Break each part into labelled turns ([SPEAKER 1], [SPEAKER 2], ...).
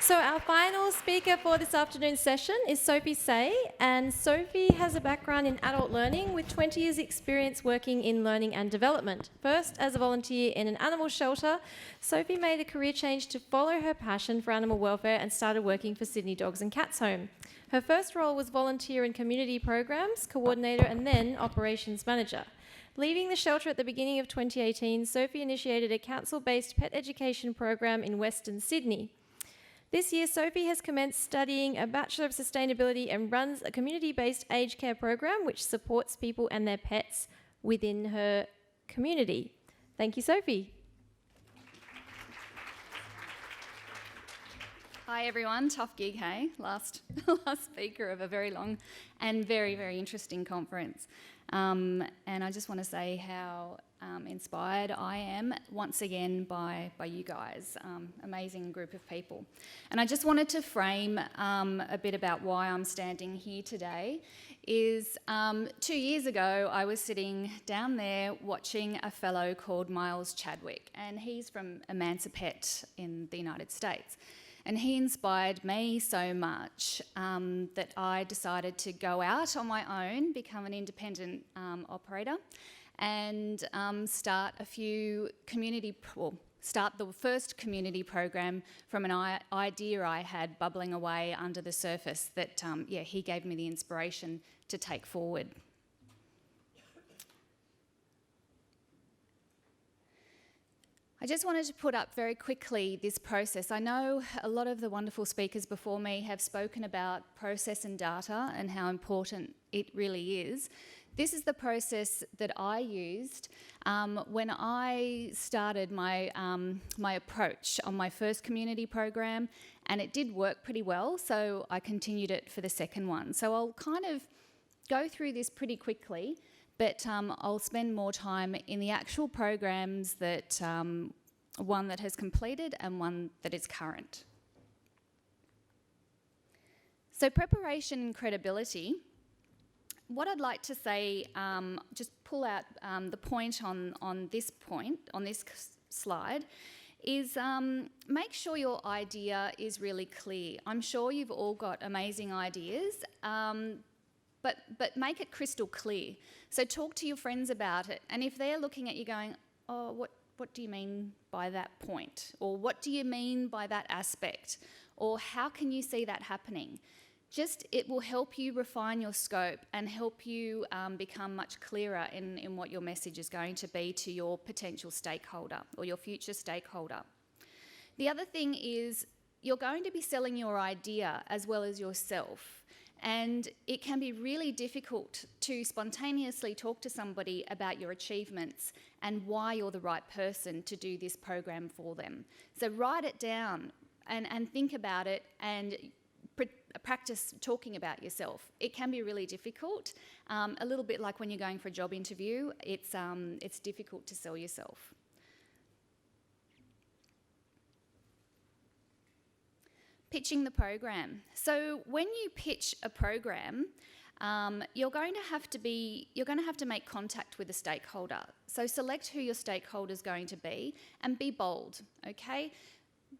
[SPEAKER 1] So our final speaker for this afternoon's session is Sofi Sey, and Sofi has a background in adult learning with 20 years experience working in learning and development. First as a volunteer in an animal shelter, Sofi made a career change to follow her passion for animal welfare and started working for Sydney Dogs and Cats Home. Her first role was volunteer in community programs, coordinator and then operations manager. Leaving the shelter at the beginning of 2018, Sofi initiated a council-based pet education program in Western Sydney. This year, Sofi has commenced studying a Bachelor of Sustainability and runs a community-based aged care program which supports people and their pets within her community. Thank you, Sofi.
[SPEAKER 2] Hi everyone, tough gig, hey? Last speaker of a very long and very, very interesting conference. And I just want to say how inspired I am once again by you guys, amazing group of people. And I just wanted to frame a bit about why I'm standing here today. Is 2 years ago I was sitting down there watching a fellow called Miles Chadwick, and he's from Emancipet in the United States. And he inspired me so much that I decided to go out on my own, become an independent operator, and start the first community program from an idea I had bubbling away under the surface that, he gave me the inspiration to take forward. I just wanted to put up very quickly this process. I know a lot of the wonderful speakers before me have spoken about process and data and how important it really is. This is the process that I used when I started my approach on my first community program, and it did work pretty well, so I continued it for the second one. So I'll kind of go through this pretty quickly, but I'll spend more time in the actual programs that one that has completed and one that is current. So preparation and credibility. What I'd like to say, just pull out the point on this slide, is make sure your idea is really clear. I'm sure you've all got amazing ideas, but make it crystal clear. So talk to your friends about it, and if they're looking at you going, oh, what do you mean by that point? Or what do you mean by that aspect? Or how can you see that happening? It will help you refine your scope and help you become much clearer in what your message is going to be to your potential stakeholder or your future stakeholder. The other thing is you're going to be selling your idea as well as yourself. And it can be really difficult to spontaneously talk to somebody about your achievements and why you're the right person to do this program for them. So write it down and think about it and practice talking about yourself. It can be really difficult, a little bit like when you're going for a job interview. It's difficult to sell yourself. Pitching the program. So when you pitch a program, you're going to have to make contact with a stakeholder. So select who your stakeholder is going to be and be bold, okay?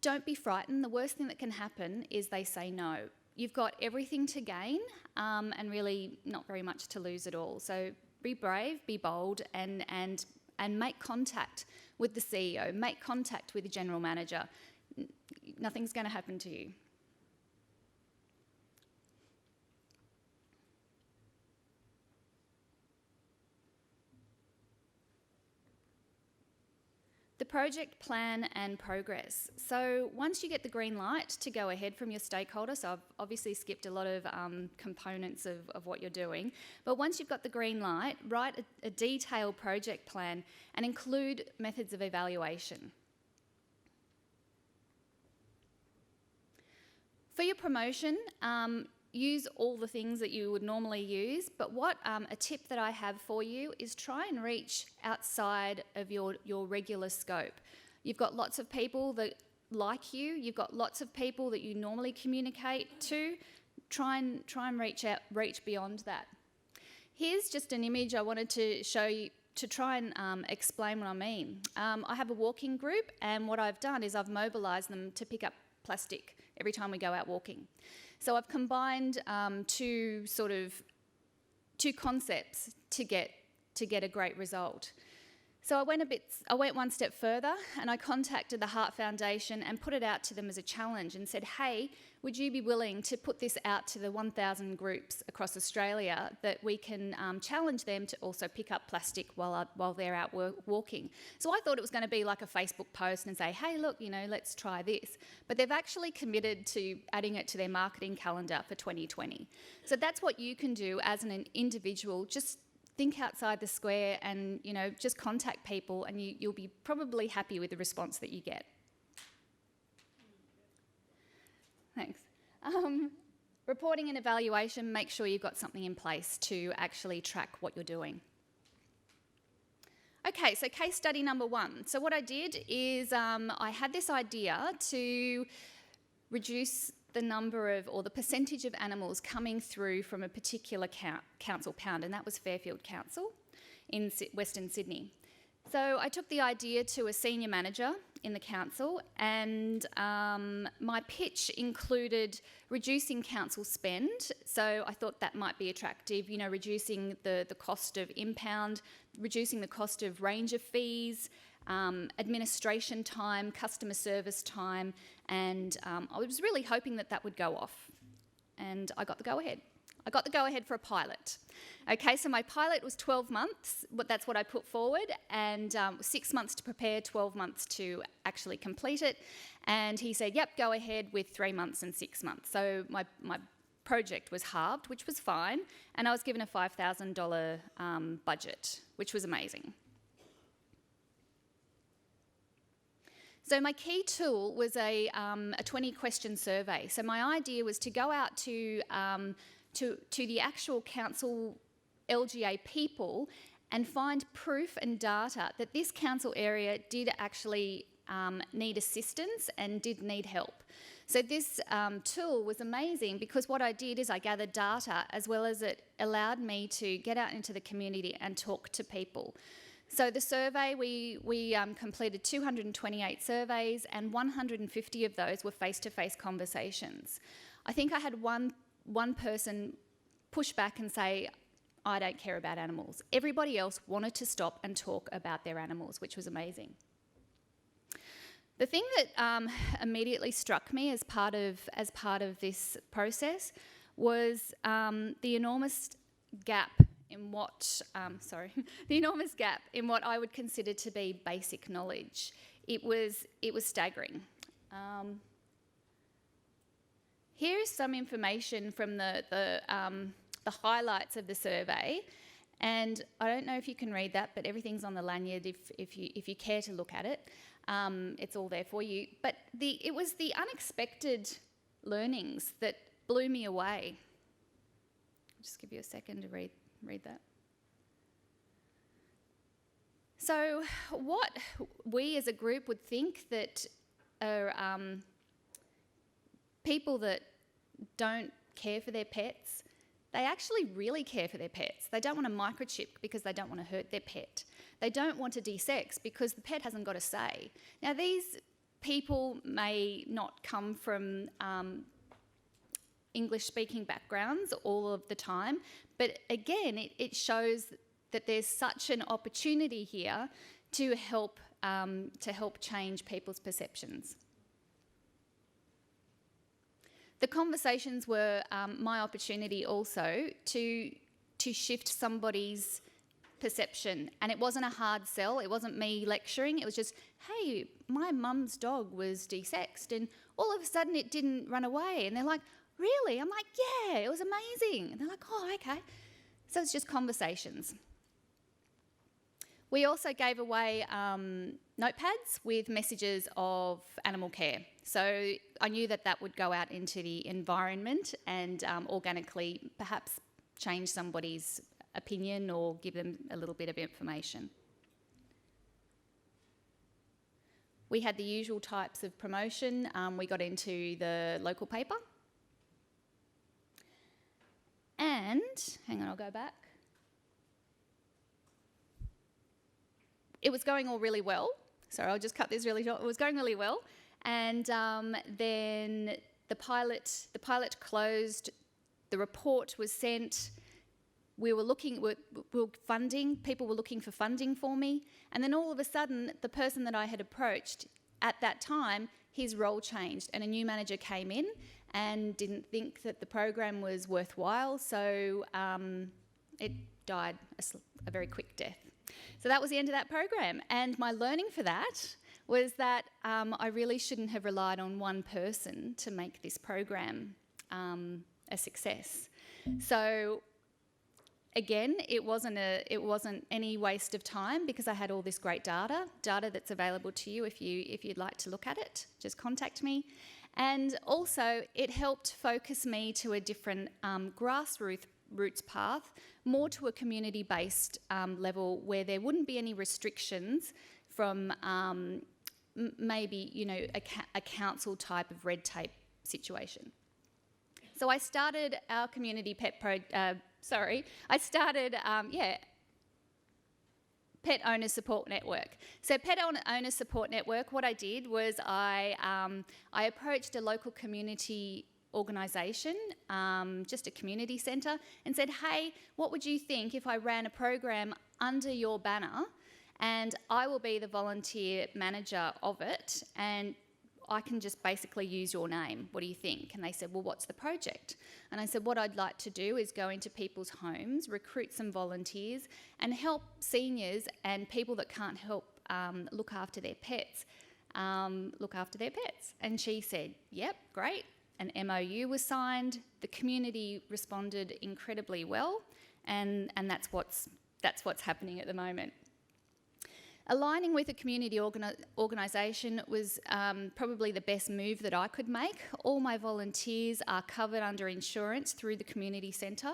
[SPEAKER 2] Don't be frightened. The worst thing that can happen is they say no. You've got everything to gain and really not very much to lose at all. So be brave, be bold, and make contact with the CEO, make contact with the general manager. Nothing's going to happen to you. The project plan and progress. So once you get the green light to go ahead from your stakeholder, so I've obviously skipped a lot of components of what you're doing, but once you've got the green light, write a detailed project plan and include methods of evaluation. For your promotion, use all the things that you would normally use, but a tip that I have for you is try and reach outside of your regular scope. You've got lots of people that like you, you've got lots of people that you normally communicate to. Try and reach beyond that. Here's just an image I wanted to show you to try and explain what I mean. I have a walking group, and what I've done is I've mobilised them to pick up plastic every time we go out walking. So I've combined two concepts to get a great result. So I went one step further, and I contacted the Heart Foundation and put it out to them as a challenge and said, hey, would you be willing to put this out to the 1,000 groups across Australia that we can challenge them to also pick up plastic while they're out walking? So I thought it was going to be like a Facebook post and say, hey, look, let's try this. But they've actually committed to adding it to their marketing calendar for 2020. So that's what you can do as an individual. Just think outside the square and, just contact people, and you'll be probably happy with the response that you get. Thanks. Reporting and evaluation, make sure you've got something in place to actually track what you're doing. Okay, so case study number 1. So what I did is I had this idea to reduce the number of, or the percentage of animals coming through from a particular council pound, and that was Fairfield Council in Western Sydney. So I took the idea to a senior manager in the council, and my pitch included reducing council spend. So I thought that might be attractive, reducing the cost of impound, reducing the cost of ranger fees, administration time, customer service time, and I was really hoping that would go off. And I got the go-ahead. I got the go-ahead for a pilot. Okay, so my pilot was 12 months, but that's what I put forward, and 6 months to prepare, 12 months to actually complete it. And he said, yep, go ahead with 3 months and 6 months. So my project was halved, which was fine, and I was given a $5,000 budget, which was amazing. So my key tool was a 20-question survey. So my idea was to go out to the actual council LGA people and find proof and data that this council area did actually need assistance and did need help. So this tool was amazing because what I did is I gathered data, as well as it allowed me to get out into the community and talk to people. So the survey, we completed 228 surveys, and 150 of those were face-to-face conversations. I think I had one person push back and say, I don't care about animals. Everybody else wanted to stop and talk about their animals, which was amazing. The thing that immediately struck me as part of this process was the enormous gap in what I would consider to be basic knowledge. It was staggering. Here's some information from the highlights of the survey, and I don't know if you can read that, but everything's on the lanyard if you care to look at it. It's all there for you. But it was the unexpected learnings that blew me away. I'll just give you a second to read that. So what we as a group would think that are people that don't care for their pets, they actually really care for their pets. They don't want to microchip because they don't want to hurt their pet. They don't want to de-sex because the pet hasn't got a say. Now, these people may not come from English-speaking backgrounds all of the time, but again, it shows that there's such an opportunity here to help change people's perceptions. The conversations were my opportunity also to shift somebody's perception, and it wasn't a hard sell. It wasn't me lecturing. It was just, hey, my mum's dog was de-sexed, and all of a sudden it didn't run away, and they're like, really? I'm like, yeah, it was amazing. And they're like, oh, okay. So it's just conversations. We also gave away notepads with messages of animal care. So I knew that would go out into the environment and organically perhaps change somebody's opinion or give them a little bit of information. We had the usual types of promotion. We got into the local paper. And, hang on, I'll go back. It was going all really well. Sorry, I'll just cut this really short. It was going really well. And then the pilot closed, the report was sent. We were funding, people were looking for funding for me, and then all of a sudden, the person that I had approached at that time, his role changed, and a new manager came in and didn't think that the program was worthwhile, so it died a very quick death. So that was the end of that program, and my learning for that was that I really shouldn't have relied on one person to make this program a success. So again, it wasn't any waste of time because I had all this great data that's available to you if you'd like to look at it. Just contact me. And also, it helped focus me to a different grassroots path, more to a community-based level where there wouldn't be any restrictions from maybe, you know, a council type of red tape situation. So I started our community Pet Owner Support Network. So Pet Owner Support Network, what I did was I approached a local community organisation, just a community centre, and said, hey, what would you think if I ran a program under your banner and I will be the volunteer manager of it and I can just basically use your name. What do you think? And they said, well, what's the project? And I said, what I'd like to do is go into people's homes, recruit some volunteers and help seniors and people that can't help look after their pets. And she said, yep, great. An MOU was signed. The community responded incredibly well. And that's what's happening at the moment. Aligning with a community organisation was probably the best move that I could make. All my volunteers are covered under insurance through the community centre.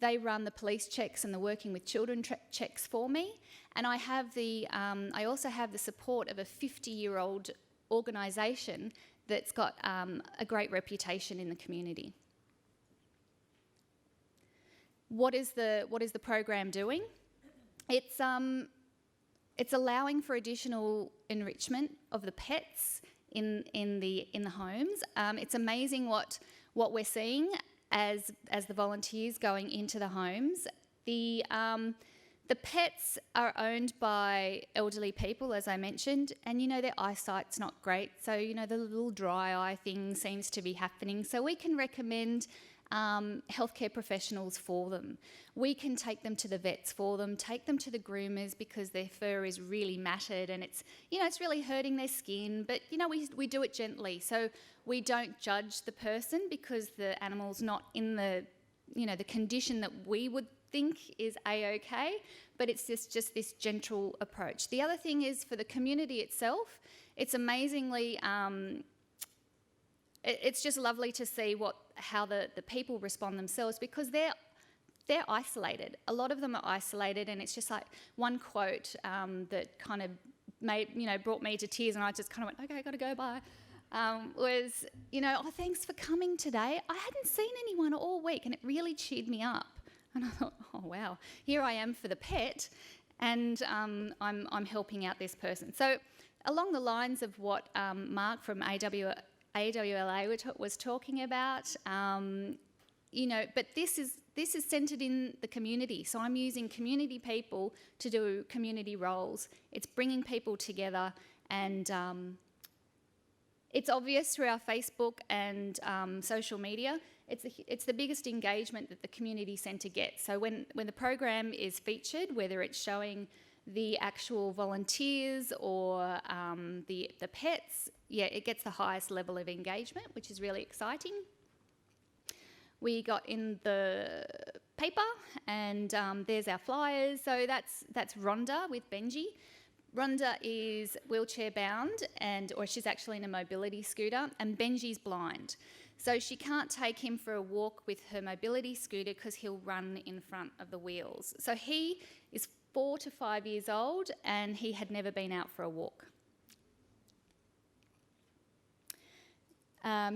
[SPEAKER 2] They run the police checks and the working with children checks for me. And I also have the support of a 50-year-old organisation that's got a great reputation in the community. What is the program doing? It's allowing for additional enrichment of the pets in the homes. It's amazing what we're seeing as the volunteers going into the homes. The pets are owned by elderly people, as I mentioned, and you know their eyesight's not great. So you know the little dry eye thing seems to be happening. So we can recommend healthcare professionals for them. We can take them to the vets for them, take them to the groomers because their fur is really matted and it's really hurting their skin, but we do it gently. So we don't judge the person because the animal's not in the condition that we would think is A-okay, but it's just this gentle approach. The other thing is for the community itself, it's amazingly it's just lovely to see how the people respond themselves because they're isolated. A lot of them are isolated, and it's just like one quote that kind of brought me to tears, and I just kind of went, okay, I got to go, bye. Was oh, thanks for coming today. I hadn't seen anyone all week, and it really cheered me up. And I thought, oh wow, here I am for the pet, and I'm helping out this person. So along the lines of what Mark from AWLA was talking about, but this is centred in the community. So I'm using community people to do community roles. It's bringing people together, and it's obvious through our Facebook and social media. It's the biggest engagement that the community centre gets. So when the program is featured, whether it's showing the actual volunteers or the pets, it gets the highest level of engagement, which is really exciting. We got in the paper, and there's our flyers. So that's Rhonda with Benji. Rhonda is wheelchair bound, or she's actually in a mobility scooter, and Benji's blind. So she can't take him for a walk with her mobility scooter because he'll run in front of the wheels. So he is 4 to 5 years old, and he had never been out for a walk.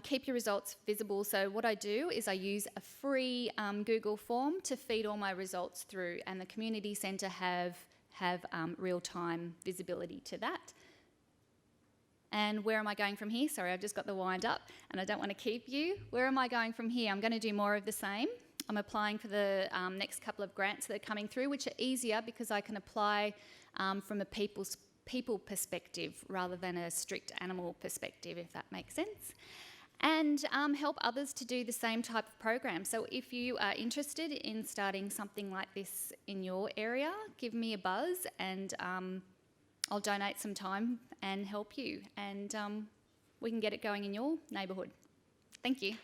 [SPEAKER 2] Keep your results visible. So what I do is I use a free Google form to feed all my results through, and the community centre have real-time visibility to that. And where am I going from here? Sorry, I've just got the wind up and I don't want to keep you. Where am I going from here? I'm going to do more of the same. I'm applying for the next couple of grants that are coming through, which are easier because I can apply from a people perspective rather than a strict animal perspective, if that makes sense. And help others to do the same type of program. So if you are interested in starting something like this in your area, give me a buzz and I'll donate some time and help you, and we can get it going in your neighbourhood. Thank you.